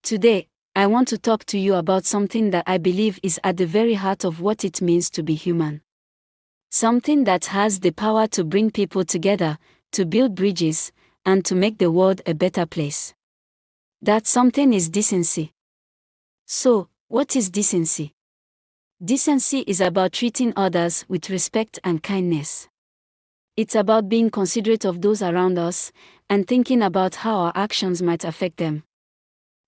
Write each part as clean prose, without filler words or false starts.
Today, I want to talk to you about something that I believe is at the very heart of what it means to be human. Something that has the power to bring people together, to build bridges, and to make the world a better place. That something is decency. So, what is decency? Decency is about treating others with respect and kindness. It's about being considerate of those around us, and thinking about how our actions might affect them.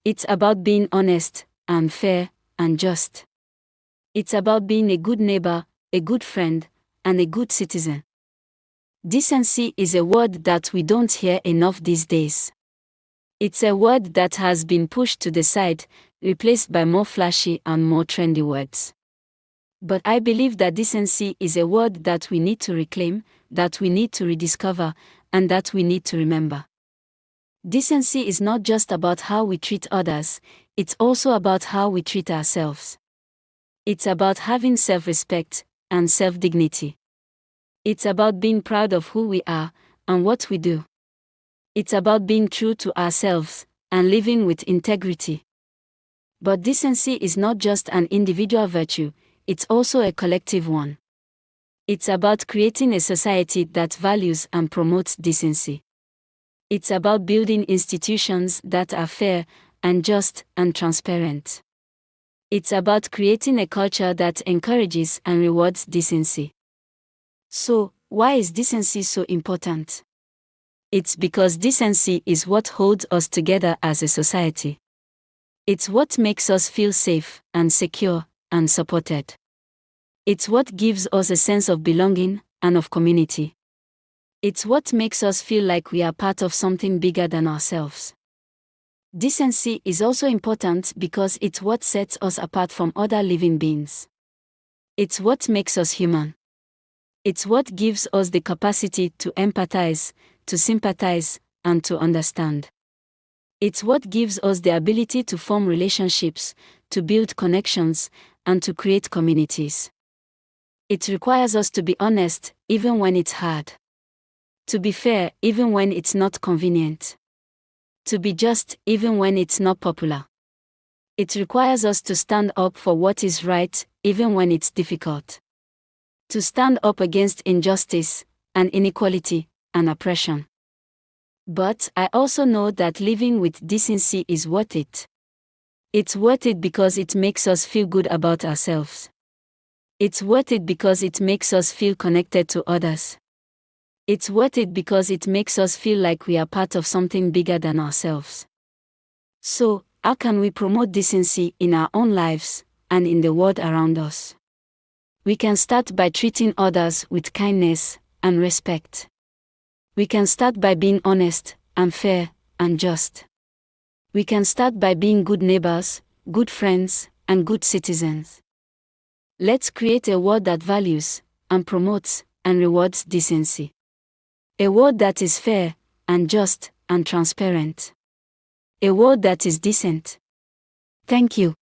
It's about being honest, and fair, and just. It's about being a good neighbor, a good friend, and a good citizen. Decency is a word that we don't hear enough these days. It's a word that has been pushed to the side, replaced by more flashy and more trendy words. But I believe that decency is a word that we need to reclaim, that we need to rediscover, and that we need to remember. Decency is not just about how we treat others, it's also about how we treat ourselves. It's about having self-respect and self-dignity. It's about being proud of who we are and what we do. It's about being true to ourselves and living with integrity. But decency is not just an individual virtue, it's also a collective one. It's about creating a society that values and promotes decency. It's about building institutions that are fair and just and transparent. It's about creating a culture that encourages and rewards decency. So, why is decency so important? It's because decency is what holds us together as a society. It's what makes us feel safe and secure and supported. It's what gives us a sense of belonging and of community. It's what makes us feel like we are part of something bigger than ourselves. Decency is also important because it's what sets us apart from other living beings. It's what makes us human. It's what gives us the capacity to empathize, to sympathize, and to understand. It's what gives us the ability to form relationships, to build connections, and to create communities. It requires us to be honest, even when it's hard. To be fair, even when it's not convenient. To be just, even when it's not popular. It requires us to stand up for what is right, even when it's difficult. To stand up against injustice, and inequality, and oppression. But I also know that living with decency is worth it. It's worth it because it makes us feel good about ourselves. It's worth it because it makes us feel connected to others. It's worth it because it makes us feel like we are part of something bigger than ourselves. So, how can we promote decency in our own lives and in the world around us? We can start by treating others with kindness and respect. We can start by being honest and fair and just. We can start by being good neighbors, good friends, and good citizens. Let's create a world that values and promotes and rewards decency. A world that is fair and just and transparent. A world that is decent. Thank you.